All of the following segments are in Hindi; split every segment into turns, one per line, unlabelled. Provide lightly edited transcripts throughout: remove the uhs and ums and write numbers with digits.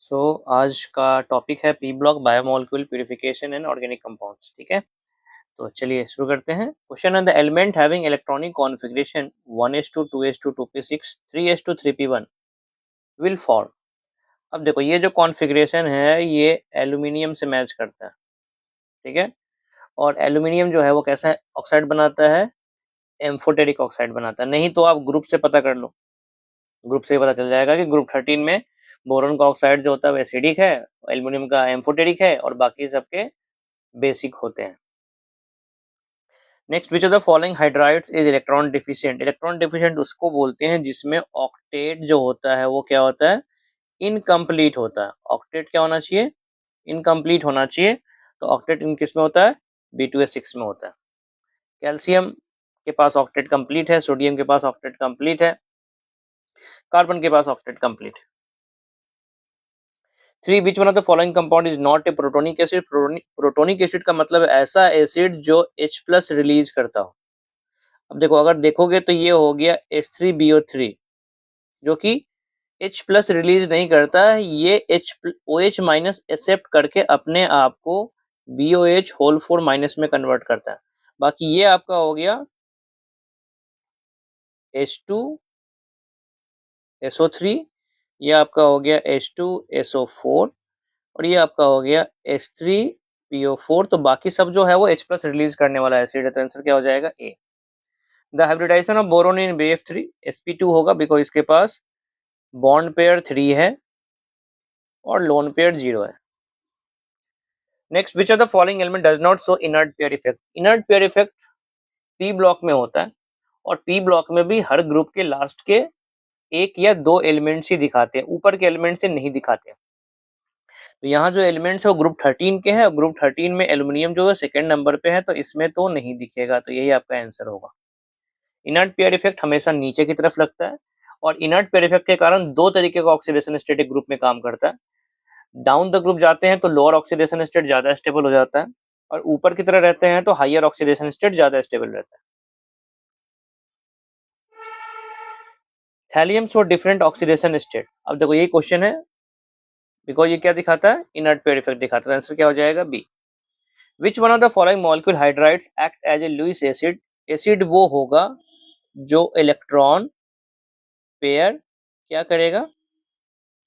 आज का टॉपिक है P block biomolecule purification and organic compounds. ठीक है, तो चलिए शुरू करते हैं। क्वेश्चन है the element having electronic configuration 1s2 2s2 2p6 3s2 3p1 will form. अब देखो ये जो कॉन्फ़िगरेशन है ये एल्यूमिनियम से मैच करता है। ठीक है, और एल्यूमिनियम जो है वो कैसा ऑक्साइड बनाता है, एम्फोटेरिक ऑक्साइड बनाता है। नहीं तो आप ग्रुप से पता कर लो, ग्रुप से ही पता चल जाएगा कि ग्रुप 13 में बोरोन का ऑक्साइड जो होता है वो एसिडिक है, एल्यूमिनियम का एम्फोटेरिक है और बाकी सबके बेसिक होते हैं। Next, which of the following hydrides is electron deficient. Electron deficient उसको बोलते हैं जिसमें ऑक्टेट जो होता है वो क्या होता है, इनकम्प्लीट होता है। ऑक्टेट क्या होना चाहिए, इनकम्प्लीट होना चाहिए। तो ऑक्टेट इन किस में होता है, B2S6 में होता है। कैल्शियम के पास ऑक्टेट कंप्लीट है, सोडियम के पास ऑक्टेट कंप्लीट है, कार्बन के पास ऑक्टेट कंप्लीट है। 3, विच one of the following compound is not A protonic acid. Protonic acid का मतलब ऐसा एसिड जो H+ रिलीज करता हो। अब देखो, अगर देखोगे तो ये हो गया H3BO3 जो कि H+ रिलीज नहीं करता है, ये OH- एक्सेप्ट करके अपने आप को BOH होल 4- में कन्वर्ट करता है। बाकी ये आपका हो गया H2SO3, ये आपका हो गया H2SO4 और ये आपका हो गया H3PO4। तो बाकी सब जो है वो H+ रिलीज करने वाला एसिड है, तो आंसर क्या हो जाएगा, A. The hybridization of boron in BF3 sp2 होगा, बिकॉज इसके पास बॉन्ड पेयर 3 है और लोन पेयर 0 है। Next, which of the following element does not show inert pair effect. Inert pair effect P block में होता है और पी ब्लॉक में भी हर ग्रुप के लास्ट के एक या दो एलिमेंट्स ही दिखाते हैं, ऊपर के एलिमेंट से नहीं दिखाते। तो यहाँ जो एलिमेंट्स है वो ग्रुप 13 के हैं और ग्रुप 13 में एल्यूमिनियम जो है सेकंड नंबर पे है, तो इसमें तो नहीं दिखेगा, तो यही आपका आंसर होगा। इनर्ट पेयर इफेक्ट हमेशा नीचे की तरफ लगता है और इनर्ट पेयर इफेक्ट के कारण दो तरीके का ऑक्सीडेशन स्टेट एक ग्रुप में काम करता है। डाउन द ग्रुप जाते हैं तो लोअर ऑक्सीडेशन स्टेट ज्यादा स्टेबल हो जाता है और ऊपर की तरह रहते हैं तो हायर ऑक्सीडेशन स्टेट ज्यादा स्टेबल रहता है। थैलियम्स फॉर डिफरेंट ऑक्सीडेशन स्टेट। अब देखो ये क्वेश्चन है, बिकॉज ये क्या दिखाता है, इनर्ट पेयर इफेक्ट दिखाता है। आंसर क्या हो जाएगा, B. Which one of the following molecule hydrides act as a Lewis acid. Acid वो होगा जो इलेक्ट्रॉन पेयर क्या करेगा,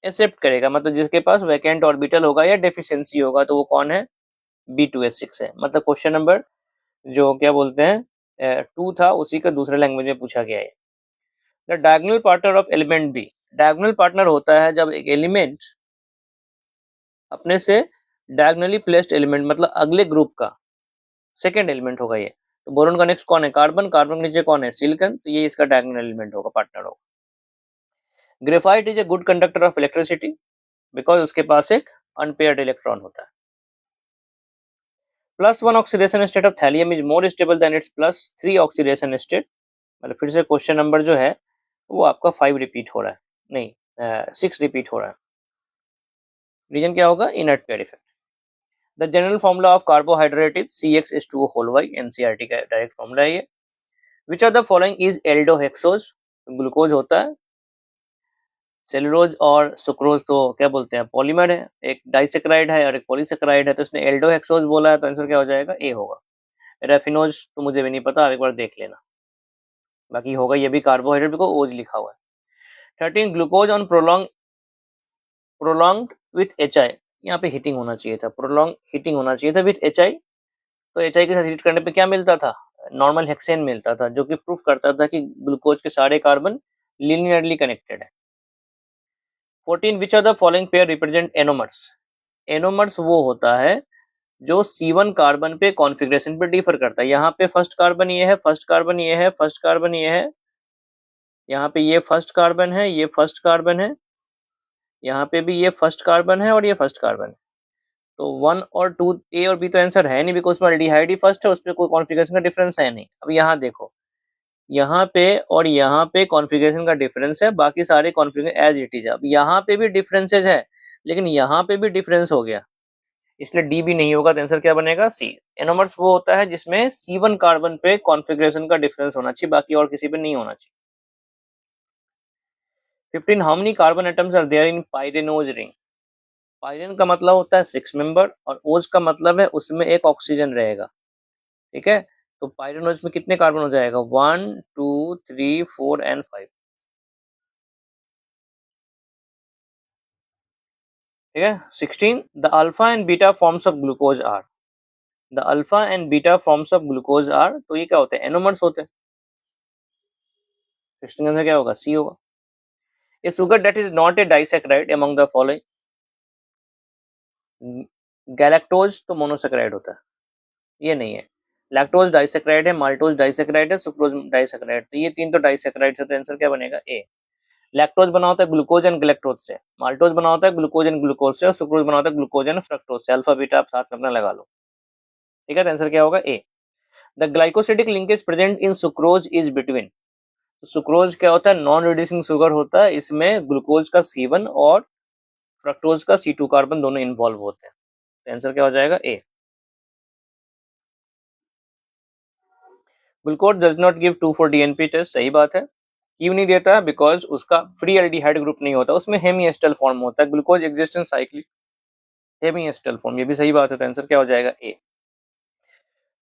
एक्सेप्ट करेगा, मतलब जिसके पास वैकेंट ऑर्बिटल होगा या डेफिशिएंसी होगा, तो वो कौन है, B2S6 है। मतलब क्वेश्चन नंबर जो क्या बोलते हैं 2 था, उसी का दूसरे लैंग्वेज में पूछा गया है। The diagonal partner of element B. Diagonal partner होता है जब एक एलिमेंट अपने से डायगोनली प्लेस्ड एलिमेंट, मतलब अगले ग्रुप का सेकेंड एलिमेंट होगा ये। तो बोरोन का नेक्स्ट कौन है, कार्बन, कार्बन के नीचे कौन है, सिलिकॉन, तो ये इसका डायगोनल एलिमेंट होगा, पार्टनर होगा। Graphite is a good conductor of electricity because उसके पास एक अनपेयर्ड इलेक्ट्रॉन होता है। +1 oxidation state of thallium is more stable then it's +3 oxidation state. मतलब फिर से क्वेश्चन नंबर जो है वो आपका 5 रिपीट हो रहा है, नहीं 6 रिपीट हो रहा है। रीजन क्या होगा, inert pair effect. The general formula of carbohydrate is CxH2O whole y, NCERT का डायरेक्ट फॉर्मूला है ये। Which of the following is aldohexose. Glucose होता है, सेलुलोज और सुक्रोज तो क्या बोलते हैं, पॉलीमर है, एक डाइसेक्राइड है और एक पॉलीसेक्राइड है, तो इसने एल्डोहेक्सोज बोला है, तो आंसर क्या हो जाएगा, ए होगा। रेफिनोज तो मुझे भी नहीं पता, आप एक बार देख लेना, बाकी होगा ये भी कार्बोहाइड्रेट, बिकॉज ओज लिखा हुआ है। 13, glucose on prolonged with HI। यहाँ पे हीटिंग होना चाहिए था, प्रोलॉन्ग हीटिंग होना चाहिए था विथ HI। तो HI के साथ हीट करने पे क्या मिलता था, नॉर्मल हेक्सेन मिलता था, जो कि प्रूफ करता था कि ग्लूकोज के सारे कार्बन लीनियरली कनेक्टेड है। 14, which are the following pair represent anomers. Anomers वो होता है जो C1 कार्बन पे कॉन्फ़िगरेशन पे डिफर करता है। यहाँ पे फर्स्ट कार्बन ये है, फर्स्ट कार्बन ये है, फर्स्ट कार्बन ये है, यहाँ पे ये फर्स्ट कार्बन है, ये फर्स्ट कार्बन है, यहाँ पे भी ये फर्स्ट कार्बन है और ये फर्स्ट कार्बन है। तो 1 और 2, ए और बी तो आंसर है नहीं, बिकॉज उसमें एल्डिहाइड ही फर्स्ट है, उसमें कोई कॉन्फ़िगरेशन का डिफरेंस है नहीं। अब यहाँ देखो, यहाँ पे और यहाँ पे कॉन्फ़िगरेशन का डिफरेंस है, बाकी सारे कॉन्फ़िगरेशन एज इट इज। अब यहाँ पे भी डिफरेंसेज है लेकिन यहाँ पे भी डिफरेंस हो गया, इसलिए डी भी नहीं होगा, तो आंसर क्या बनेगा, सी। एनोमर्स वो होता है जिसमें C1 कार्बन पे कॉन्फ़िगरेशन का डिफरेंस होना चाहिए, बाकी और किसी पे नहीं होना चाहिए। 15, how many carbon atoms are there in पाइरेनोज रिंग। पायरिन का मतलब होता है 6 मेंबर और ओज का मतलब है उसमें एक ऑक्सीजन रहेगा, ठीक है। तो पायरिन ओज में कितने कार्बन हो जाएगा, 1 2 3 4 एंड 5, ठीक है। 16 the alpha and beta forms of glucose are, the alpha and beta forms of glucose are, तो ये क्या होते हैं, एनोमर्स होते हैं। 16 में क्या होगा, सी होगा। A sugar that is not a disaccharide among the following, galactose तो मोनोसैकेराइड होता है, ये नहीं है। लैक्टोज डाइसैकेराइड है, माल्टोज डाइसैकेराइड है, सुक्रोज डाइसैकेराइड, तो ये तीन तो डाइसैकेराइड से, तो आंसर क्या बनेगा, ए। लैक्टोज बना होता है ग्लूकोज एंड गैलेक्टोज से, माल्टोज बना होता है ग्लूकोज एंड ग्लूकोज से, और सुक्रोज बना होता है ग्लूकोज एंड फ्रक्टोज से। अल्फा बीटा आप साथ में अपना लगा लो, ठीक है। तो आंसर क्या होगा, A. The glycosidic linkage present in sucrose is between, तो सुक्रोज क्या होता है, नॉन रिड्यूसिंग शुगर होता है, इसमें ग्लूकोज का C1 और फ्रक्टोज का C2 कार्बन दोनों इन्वॉल्व होते हैं। तो आंसर क्या हो जाएगा, A. Glucose does not give 2,4-DNP test, सही बात है। क्यों नहीं देता है, बिकॉज उसका फ्री एल्डिहाइड ग्रुप नहीं होता, उसमें हेमी एस्टर फॉर्म होता है। Glucose exist in cyclic hemi ester form, ये भी सही बात है। तो आंसर क्या हो जाएगा, ए।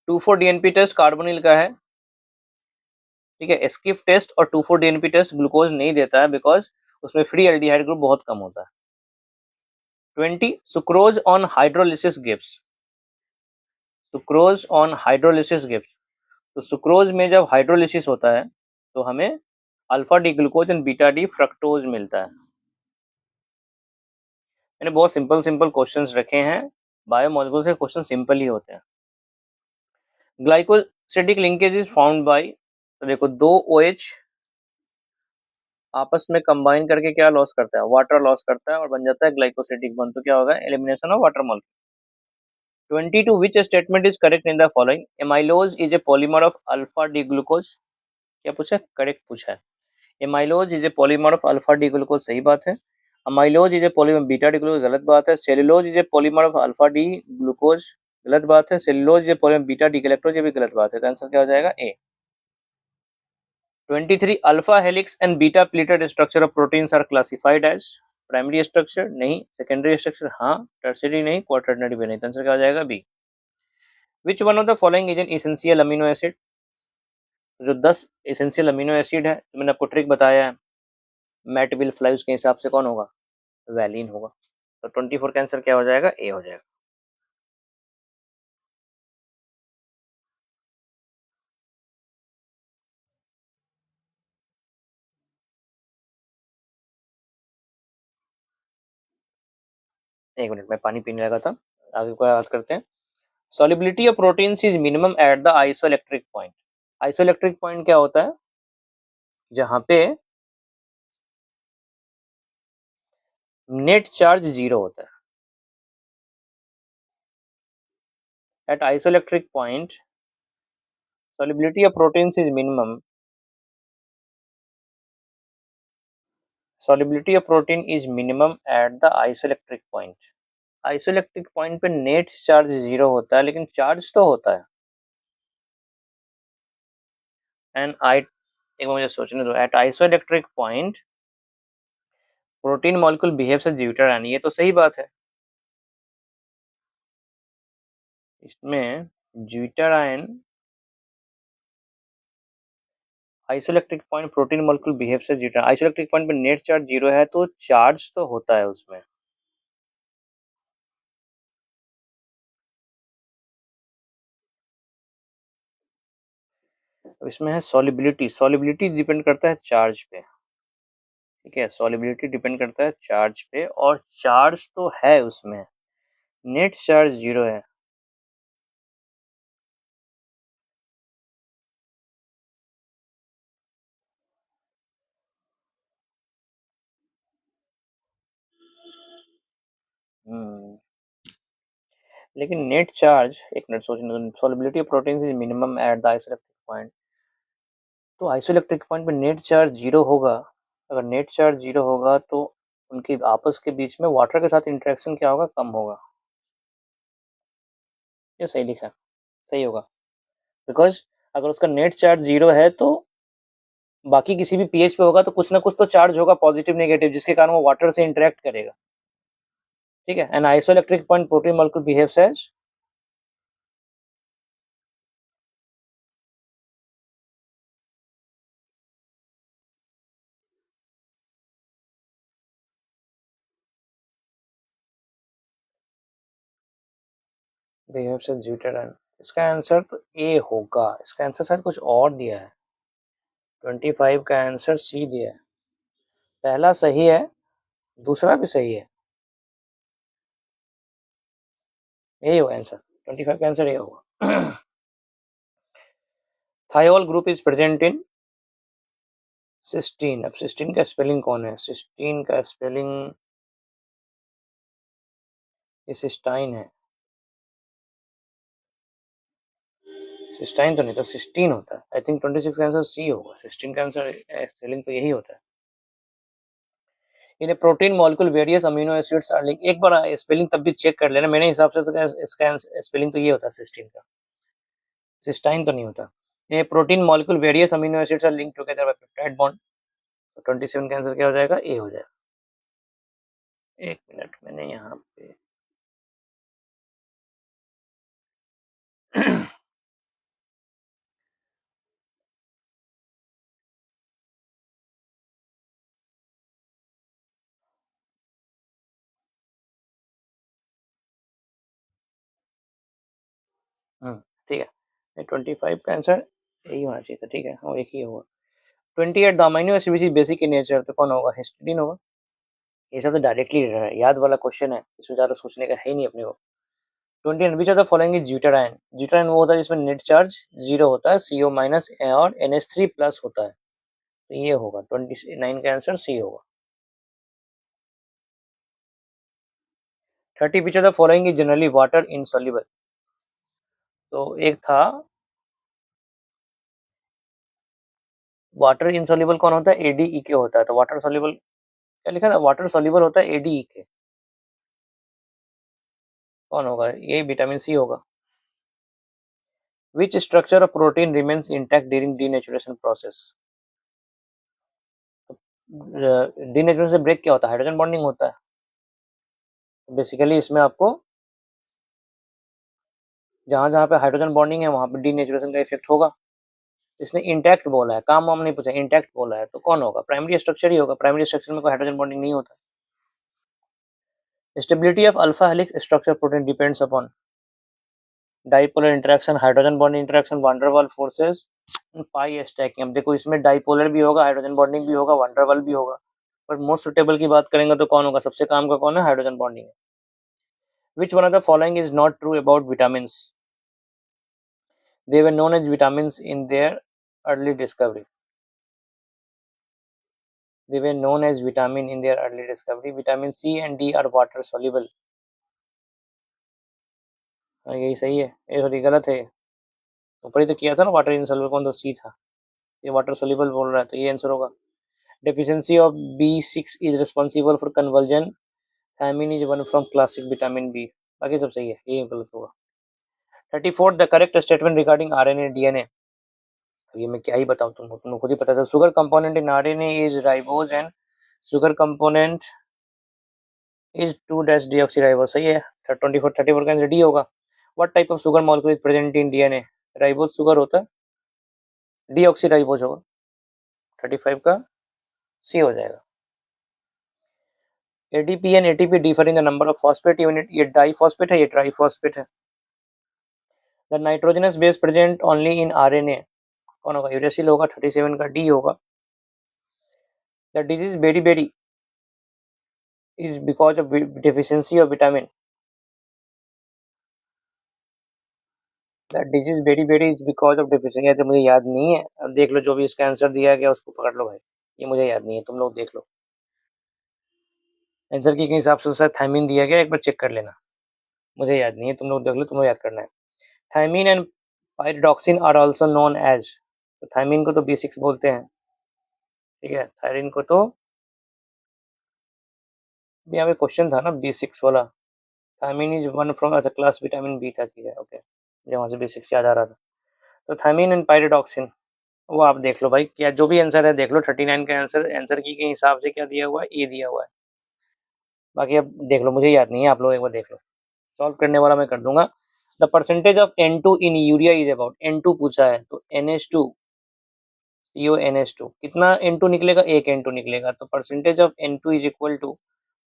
2,4-DNP टेस्ट कार्बोनिल का है, ठीक है। एस्किफ टेस्ट और 2,4-DNP टेस्ट ग्लूकोज नहीं देता है, बिकॉज उसमें फ्री एल्डिहाइड ग्रुप बहुत कम होता है। 20 sucrose on hydrolysis gives, sucrose on hydrolysis gives, तो सुक्रोज में जब हाइड्रोलिसिस होता है तो हमें alpha D glucose and beta D fructose मिलता है। मैंने बहुत सिंपल सिंपल क्वेश्चंस रखे हैं, बायोमोलिक्यूल के क्वेश्चन सिंपल ही होते हैं। Glycosidic linkage is found by, तो देखो दो OH आपस में कंबाइन करके क्या लॉस करता है, वाटर लॉस करता है और बन जाता है ग्लाइकोसिडिक बॉन्ड, तो क्या होगा, elimination of water molecule. 22 which statement is correct in the following, amylose is a polymer of alpha D glucose, क्या पूछा, करेक्ट पूछा है। Amylose is a polymer of alpha D glucose, सही बात है। Amylose is a polymer beta D glucose, गलत बात है। Cellulose is a polymer of alpha D glucose, गलत बात है। Cellulose is a polymer beta D galactose, ये भी गलत बात है। तो आंसर क्या हो जाएगा, A. 23 alpha helix and beta pleated structure of proteins are classified as, primary structure नहीं, सेकेंडरी स्ट्रक्चर हाँ, टर्शियरी नहीं, क्वाटरनरी भी नहीं। तो आंसर क्या हो जाएगा, B. Which one of the following is an essential amino acid, जो 10 एसेंशियल अमीनो एसिड है, तो मैंने आपको ट्रिक बताया है, मैट विल फ्लाई, उसके हिसाब से कौन होगा, वैलिन होगा। तो 24 का आंसर क्या हो जाएगा, ए हो जाएगा। एक मिनट में पानी पीने लगा था, आगे को बात करते हैं। Solubility of proteins is minimum at the isoelectric point, isoelectric point क्या होता है, जहां पे नेट चार्ज 0 होता है। At isoelectric point solubility of proteins is minimum, solubility of protein is minimum at the isoelectric point, isoelectric point पे नेट चार्ज 0 होता है, लेकिन चार्ज तो होता है। एंड आई, एक मुझे सोचने दो, at isoelectric point protein molecule behaves as zwitterion, ये तो सही बात है। इसमें zwitterion isoelectric point protein molecule behaves as zwitterion, isoelectric point पे नेट चार्ज 0 है, तो चार्ज तो होता है उसमें। अब इसमें है सॉलिबिलिटी, सॉलिबिलिटी डिपेंड करता है चार्ज पे, ठीक है। सॉलिबिलिटी डिपेंड करता है चार्ज पे, और चार्ज तो है उसमें, नेट चार्ज 0 है। लेकिन नेट चार्ज, एक मिनट सोचने दो, solubility of proteins is minimum at the isoelectric point, तो आइसोइलेक्ट्रिक पॉइंट पे नेट चार्ज 0 होगा। अगर नेट चार्ज 0 होगा तो उनके आपस के बीच में वाटर के साथ इंटरेक्शन क्या होगा, कम होगा। ये सही लिखा, सही होगा, बिकॉज अगर उसका नेट चार्ज 0 है तो बाकी किसी भी पीएच पे होगा तो कुछ ना कुछ तो चार्ज होगा, पॉजिटिव नेगेटिव, जिसके कारण वो वाटर से इंटरेक्ट करेगा, ठीक है। An isoelectric point protein molecule behaves as behaves as zwitterion. इसका आंसर तो ए होगा, इसका आंसर शायद कुछ और दिया है। 25 का आंसर सी दिया है। पहला सही है, दूसरा भी सही है, यही होगा आंसर। 25 का आंसर ये होगा। Thiol group is present in cysteine. अब सिस्टीन का स्पेलिंग कौन है? सिस्टीन का स्पेलिंग सिस्टाइन है। सिस्टाइन तो नहीं, तो सिस्टीन होता है। आई थिंक 26 का आंसर सी होगा। सिस्टीन का आंसर स्पेलिंग तो यही होता है। In protein molecule various amino acids are link. एक बार स्पेलिंग तब भी चेक कर लेना, मेरे हिसाब से तो इसका स्पेलिंग तो ये होता है सिस्टीन का, सिस्टाइन तो नहीं होता। ये protein molecule various amino acids are link together by peptide bond. 27 का आंसर क्या हो जाएगा? ए हो जाएगा। एक मिनट, मैंने यहाँ पे ठीक है। 25 का आंसर यही होना चाहिए था। ठीक है, हाँ एक ही होगा। 28 the amino acid which is basic in nature, तो कौन होगा? हिस्टीडीन होगा। ये सब तो डायरेक्टली याद वाला क्वेश्चन है, इसमें ज्यादा सोचने का है ही नहीं अपने को। 20 which are the following is zwitterion. Zwitterion वो होता है जिसमें नेट चार्ज 0 होता है, CO माइनस और NH3 प्लस होता है, तो ये होगा। 29 का आंसर सी होगा। 30 which are the following is generally water insoluble. तो एक था वाटर इनसॉल्युबल, कौन होता है? ADEK होता है। तो वाटर सॉल्युबल क्या लिखा है? वाटर सॉल्युबल होता है ADEK। कौन होगा? ये विटामिन सी होगा। Which structure of protein remains intact during denaturation process? Denaturation से ब्रेक क्या होता है? हाइड्रोजन बॉन्डिंग होता है। बेसिकली इसमें आपको जहां जहां पे हाइड्रोजन बॉन्डिंग है वहां पे डीनेचुरेशन का इफेक्ट होगा। इसने इंटैक्ट बोला है, काम वाम नहीं पूछा, इंटैक्ट बोला है, तो कौन होगा? प्राइमरी स्ट्रक्चर ही होगा। प्राइमरी स्ट्रक्चर में कोई हाइड्रोजन बॉन्डिंग नहीं होता। Stability of alpha helix structure protein depends upon dipolar interaction, hydrogen bonding interaction, van der वाल फोर्सेस, पाई स्टैकिंग। अब देखो इसमें डाइपोलर भी होगा, हाइड्रोजन बॉन्डिंग भी होगा, वान डेर वाल भी होगा, पर मोस्ट सुटेबल की बात करेंगे तो कौन होगा? सबसे काम का कौन है? हाइड्रोजन बॉन्डिंग है। Which one of the following is not true about vitamins? They were known as vitamins in their early discovery. They were known as vitamin in their early discovery. Vitamin C and D are water soluble. यही सही है, ये थोड़ी गलत है। ऊपर ही तो किया था ना वाटर इनसॉल्युबल, कौन? तो सी था, ये वाटर सोल्यूबल बोल रहा है, तो ये आंसर होगा। Deficiency of B6 is responsible for conversion thiamine is one from classic vitamin B. बाकी सब सही है, ये गलत होगा। 34 the correct statement regarding RNA DNA। ये मैं क्या ही बताऊं तुमको खुद ही पता था। Sugar component in RNA is ribose and sugar component is 2-deoxyriboz। सही है। 34 का आंसर डी होगा। What type of sugar molecule is present in DNA? Ribose sugar होता है, डीऑक्सीराइबोज होगा। 35 का सी हो जाएगा। ADP and ATP differ in the number of phosphate unit. ये डाइफॉस्फेट है, ये ट्राइफॉस्फेट है। The nitrogenous base present only in RNA, कौन होगा? यूरेसिल होगा। 37 का डी होगा। The disease beri beri is because of deficiency of vitamin. The disease beri beri is because of deficiency, तो मुझे याद नहीं है। अब देख लो, जो भी इसका आंसर दिया गया उसको पकड़ लो भाई, ये मुझे याद नहीं है, तुम लोग देख लो। आंसर के हिसाब से उसका थायमिन दिया गया, एक बार चेक कर लेना, मुझे याद नहीं है, तुम लोग देख लो, तुम्हें याद करना है। Thiamine and pyridoxine are also known as. तो थायमिन को तो B6 बोलते हैं, ठीक है। थायरिन को तो, यहाँ पे क्वेश्चन था ना B6 वाला। थायमिन इज वन फ्रॉम, अच्छा क्लास विटामिन बी था, ठीक है, ओके, मुझे वहाँ से B6 याद आ रहा था। तो थायमिन एंड पायरिडॉक्सिन वो आप देख लो भाई, क्या जो भी आंसर है देख लो। 39 का आंसर, आंसर की के हिसाब से क्या दिया हुआ है? ए दिया हुआ है। बाकी अब देख लो, मुझे याद नहीं है, आप लोग एक बार देख लो, सॉल्व करने वाला मैं कर दूंगा। The percentage of N2 in urea is about, N2 पूछा है तो NH2 CONH2 कितना N2 निकलेगा, एक N2 निकलेगा, तो percentage of N2 is equal to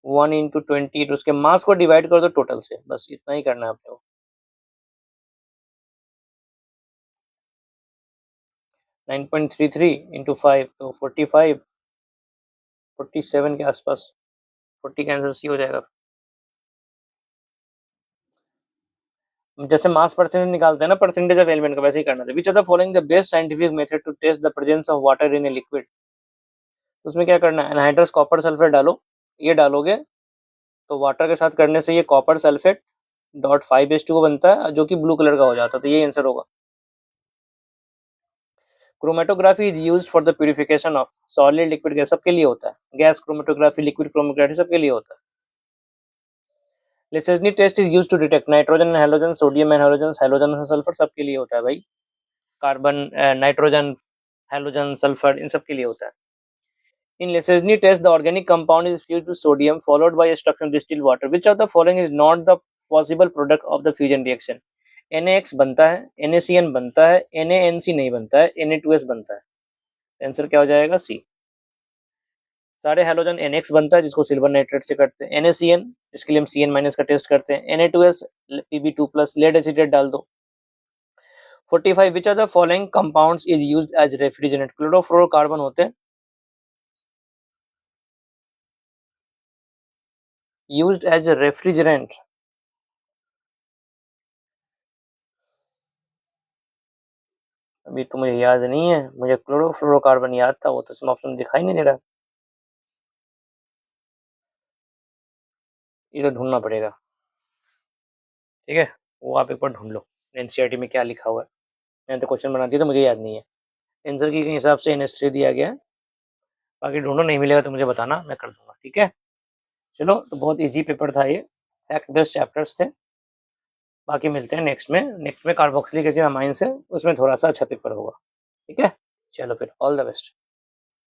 1 into 20, तो उसके मास को डिवाइड कर दो टोटल से, बस इतना ही करना है आपको। 9.33 इंटू 5 तो 45, 47 के आसपास, 40 कैंसिल सी हो जाएगा। जैसे मास परसेंटेज निकालते हैं ना परसेंटेज ऑफ एलिमेंट का, वैसे ही करना था। Which are the following the best scientific method to test the presence of water in a liquid, उसमें क्या करना है, एनहाइड्रस कॉपर सल्फेट डालो, ये डालोगे तो वाटर के साथ करने से ये कॉपर सल्फेट .5H2 बनता है, जो कि ब्लू कलर का हो जाता है, तो ये आंसर होगा। Chromatography is used for the purification of solid liquid gas, सबके लिए होता है, गैस क्रोमेटोग्राफी, लिक्विड क्रोमेटोग्राफी सबके लिए होता है। Lassaigne test is used to detect nitrogen and halogen, sodium and halogen, halogen and sulphur सबके लिए होता है भाई, कार्बन, नाइट्रोजन, हैलोजन, सल्फर, इन सब के लिए होता है। In Lesesny test, the organic compound is fused with sodium followed by extraction of distilled water. Which of the following is not the possible product of the fusion reaction? NaX बनता है, NaCN बनता है, NaNC नहीं बनता है, Na2S बनता है। आंसर क्या हो जाएगा, सी। सारे हैलोजन NX बनता है, जिसको सिल्वर नाइट्रेट से करते हैं। NaCN, इसके लिए हम Cn माइनस का टेस्ट करते हैं। Na2S Pb2+, लेड एसिटेट डाल दो। 45 which are the following compounds is used as refrigerant, chlorofluorocarbon होते हैं यूज्ड एज रेफ्रिजरेंट। अभी तो मुझे याद नहीं है, मुझे क्लोरोफ्लोरोकार्बन याद था, वो तो इसमें ऑप्शन दिखाई नहीं दे रहा, ये तो ढूंढना पड़ेगा। ठीक है, वो आप एक बार ढूंढ लो एनसीईआरटी में क्या लिखा हुआ है, मैंने तो क्वेश्चन बना दिया तो मुझे याद नहीं है। आंसर की के हिसाब से NH3 दिया गया है, बाकी ढूंढो, नहीं मिलेगा तो मुझे बताना, मैं कर दूंगा। ठीक है, चलो, तो बहुत ईजी पेपर था ये, फैक्ट बेस्ड चैप्टर्स थे। बाकी मिलते हैं नेक्स्ट में, नेक्स्ट में कार्बोक्सिलिक एसिड अमाइंस है, उसमें थोड़ा सा अच्छा पेपर होगा। ठीक है, चलो फिर, ऑल द बेस्ट।